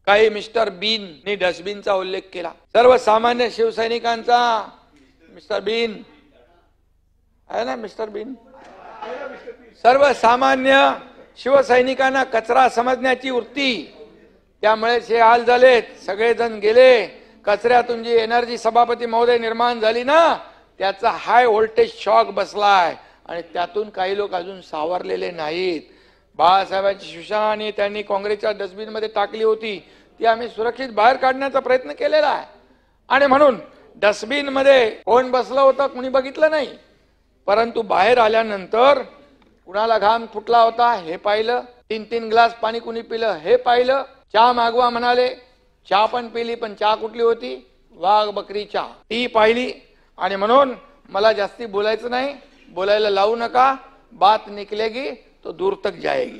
काही मिस्टर बीननी डस्टबिनचा उल्लेख केला। सर्वसामान्य शिवसैनिकांचा मिस्टर बीन आहे ना, मिस्टर बीन सर्वसामान्य शिवसैनिकांना कचरा समजण्याची वृत्ती, त्यामुळे हे हाल झालेत। सगळेजण गेले, कचऱ्यातून जी एनर्जी सभापती महोदय निर्माण झाली ना, त्याचा हाय व्होल्टेज शॉक बसलाय आणि त्यातून काही लोक अजून सावरलेले नाहीत। बाळासाहेबांची शिवसेना आणि त्यांनी काँग्रेसच्या डस्टबिन मध्ये टाकली होती, ती आम्ही सुरक्षित बाहेर काढण्याचा प्रयत्न केलेला आहे। आणि म्हणून डस्टबिन मध्ये कोण बसलं होतं कुणी बघितलं नाही, परंतु बाहेर आल्यानंतर कुणाला घाम फुटला होता हे पाहिलं, 3-3 ग्लास पाणी कुणी पिलं हे पाहिलं, चहा मागवा म्हणाले, चहा पण पिली, पण चहा कुठली होती, वाघ बकरी चहा, ती पाहिली। आणि म्हणून मला जास्ती बोलायचं नाही, बोलायला लावू नका, बात निकलेगी तो दूर तक जाएगी।